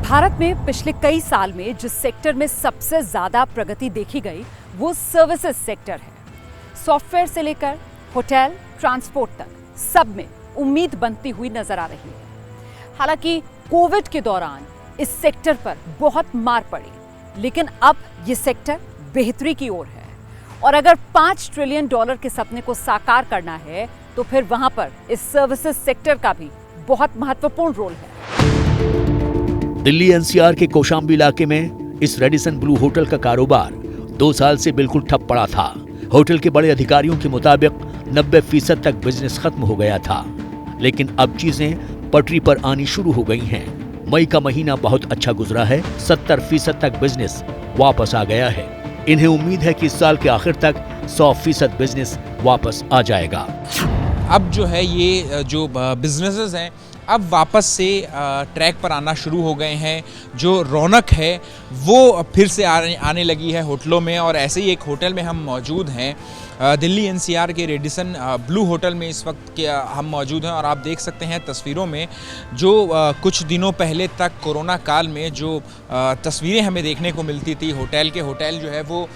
भारत में पिछले कई साल में जिस सेक्टर में सबसे ज्यादा प्रगति देखी गई वो सर्विसेज सेक्टर है। सॉफ्टवेयर से लेकर होटल, ट्रांसपोर्ट तक सब में उम्मीद बनती हुई नजर आ रही है। हालांकि कोविड के दौरान इस सेक्टर पर बहुत मार पड़ी, लेकिन अब ये सेक्टर बेहतरी की ओर है और अगर $5 ट्रिलियन के सपने को साकार करना है तो फिर वहां पर इस सर्विसेज सेक्टर का भी बहुत महत्वपूर्ण रोल है। दिल्ली एनसीआर के कौशाम्बी इलाके में इस रेडिसन ब्लू होटल का कारोबार 2 साल से बिल्कुल ठप पड़ा था। होटल के बड़े अधिकारियों के मुताबिक 90% तक बिजनेस खत्म हो गया था, लेकिन अब चीजें पटरी पर आनी शुरू हो गई हैं। मई का महीना बहुत अच्छा गुजरा है, 70% तक बिजनेस वापस आ गया है। इन्हें उम्मीद है कि इस साल के आखिर तक 100% बिजनेस वापस आ जाएगा। अब जो है ये जो बिजनेसेस हैं अब वापस से ट्रैक पर आना शुरू हो गए हैं। जो रौनक है वो फिर से आने लगी है होटलों में, और ऐसे ही एक होटल में हम मौजूद हैं, दिल्ली एनसीआर के रेडिसन ब्लू होटल में इस वक्त हम मौजूद हैं। और आप देख सकते हैं तस्वीरों में जो कुछ दिनों पहले तक कोरोना काल में जो तस्वीरें हमें देखने को मिलती थी, होटल जो है वो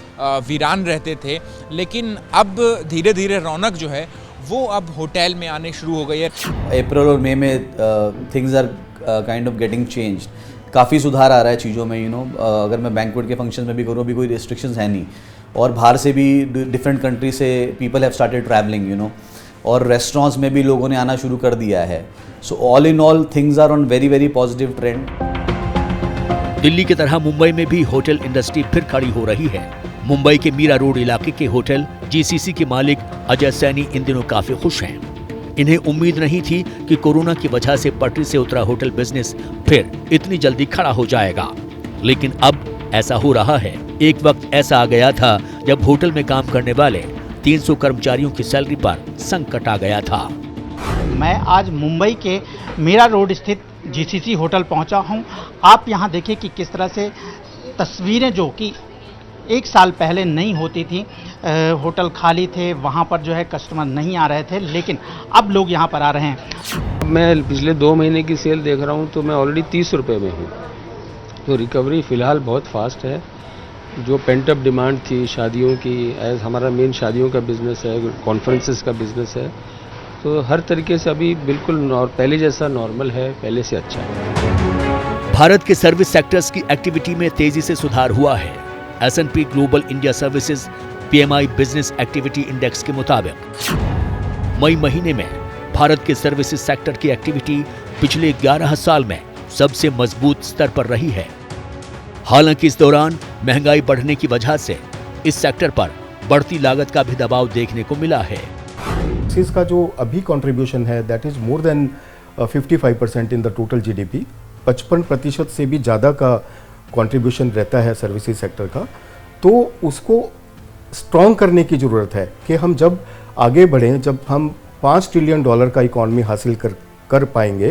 वीरान रहते थे, लेकिन अब धीरे धीरे रौनक जो है वो अब होटल में आने शुरू हो गई है। अप्रैल और मई में things are kind of getting changed, काफ़ी सुधार आ रहा है चीज़ों में। अगर मैं बैंक्वेट के फंक्शन में भी करूँ, अभी कोई रिस्ट्रिक्शंस है नहीं, और बाहर से भी डिफरेंट कंट्री से पीपल हैव स्टार्टेड ट्रैवलिंग, और रेस्टोरेंट्स में भी लोगों ने आना शुरू कर दिया है। So all in all things are on very very positive trend. Delhi की तरह मुंबई में भी होटल इंडस्ट्री फिर खड़ी हो रही है। मुंबई के मीरा रोड इलाके के होटल जीसीसी के मालिक अजय सैनी इन दिनों काफी खुश हैं। इन्हें उम्मीद नहीं थी कि कोरोना की वजह से पटरी से उतरा होटल बिजनेस फिर इतनी जल्दी खड़ा हो जाएगा, लेकिन अब ऐसा हो रहा है। एक वक्त ऐसा आ गया था जब होटल में काम करने वाले 300 कर्मचारियों की सैलरी पर संकट आ गया था। मैं आज मुंबई के मीरा रोड स्थित जीसीसी होटल पहुंचा हूं। आप यहां देखिए कि किस तरह से तस्वीरें जो कि 1 साल पहले नहीं होती थी, होटल खाली थे, वहाँ पर जो है कस्टमर नहीं आ रहे थे, लेकिन अब लोग यहाँ पर आ रहे हैं। मैं पिछले 2 महीने की सेल देख रहा हूँ तो मैं ऑलरेडी 30 रुपये में हूँ। तो रिकवरी फ़िलहाल बहुत फास्ट है। जो पेंट अप डिमांड थी शादियों की, एज हमारा मेन शादियों का बिज़नेस है, कॉन्फ्रेंसेस का बिज़नेस है, तो हर तरीके से अभी बिल्कुल पहले जैसा नॉर्मल है, पहले से अच्छा है। भारत के सर्विस सेक्टर्स की एक्टिविटी में तेजी से सुधार हुआ है। S&P global India services PMI business activity index के मुताबिक मई महीने में भारत के सर्विसेज सेक्टर की एक्टिविटी पिछले 11 साल में सबसे मजबूत स्तर पर रही है। हालांकि इस दौरान महंगाई बढ़ने की वजह से इस सेक्टर पर बढ़ती लागत का भी दबाव देखने को मिला है। इसका जो अभी कंट्रीब्यूशन है that is more than 55% in the total GDP। 55% से भी ज़्यादा का कंट्रीब्यूशन रहता है सर्विसेज सेक्टर का। तो उसको स्ट्रॉन्ग करने की ज़रूरत है कि हम जब आगे बढ़ें, जब हम $5 ट्रिलियन का इकॉनमी हासिल कर पाएंगे,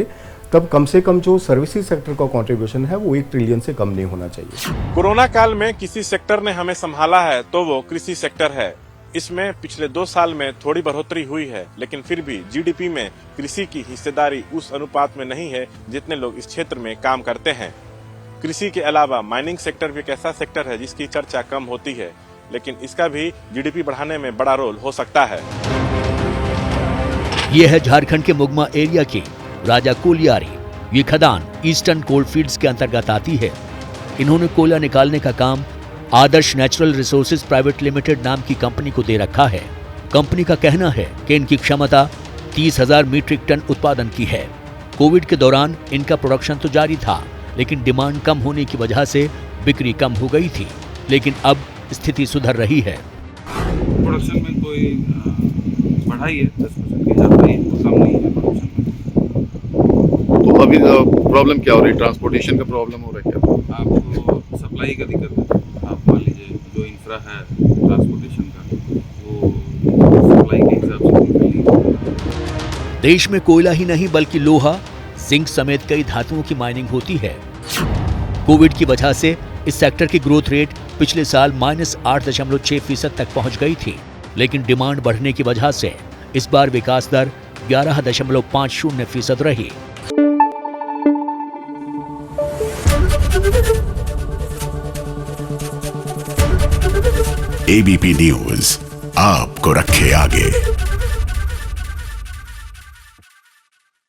तब कम से कम जो सर्विसेज सेक्टर का कंट्रीब्यूशन है वो 1 ट्रिलियन से कम नहीं होना चाहिए। कोरोना काल में किसी सेक्टर ने हमें संभाला है तो वो कृषि सेक्टर है। इसमें पिछले 2 साल में थोड़ी बढ़ोतरी हुई है, लेकिन फिर भी GDP में कृषि की हिस्सेदारी उस अनुपात में नहीं है जितने लोग इस क्षेत्र में काम करते हैं। कृषि के अलावा माइनिंग सेक्टर भी एक ऐसा सेक्टर है जिसकी चर्चा कम होती है, लेकिन इसका भी GDP बढ़ाने में बड़ा रोल हो सकता है। ये है झारखंड के मुगमा एरिया की राजा कोलियारी। ये खदान ईस्टर्न कोलफील्ड्स के अंतर्गत आती है। इन्होंने कोयला निकालने का काम आदर्श नेचुरल रिसोर्सेज प्राइवेट लिमिटेड नाम की कंपनी को दे रखा है। कंपनी का कहना है कि इनकी क्षमता 30,000 मीट्रिक टन उत्पादन की है। कोविड के दौरान इनका प्रोडक्शन तो जारी था, लेकिन डिमांड कम होने की वजह से बिक्री कम हो गई थी, लेकिन अब स्थिति सुधर रही है। प्रोडक्शन में कोई बढ़ाई है, 10% की ज़्यादा ही, कम नहीं है प्रोडक्शन में। तो अभी प्रॉब्लम क्या हो रही है? ट्रांसपोर्टेशन का प्रॉब्लम हो रहा है क्या? आपको सप्लाई का दिक्कत है। आप मान लीजिए जो इंफ्रा है ट्रांसपोर्टेशन का, वो सप्लाई के हिसाब से नहीं। देश में कोयला ही नहीं बल्कि लोहा, जिंक समेत कई धातुओं की माइनिंग होती है। कोविड की वजह से इस सेक्टर की ग्रोथ रेट पिछले साल -8.6% तक पहुंच गई थी, लेकिन डिमांड बढ़ने की वजह से इस बार विकास दर 11.50% रही। एबीपी न्यूज आपको रखे आगे।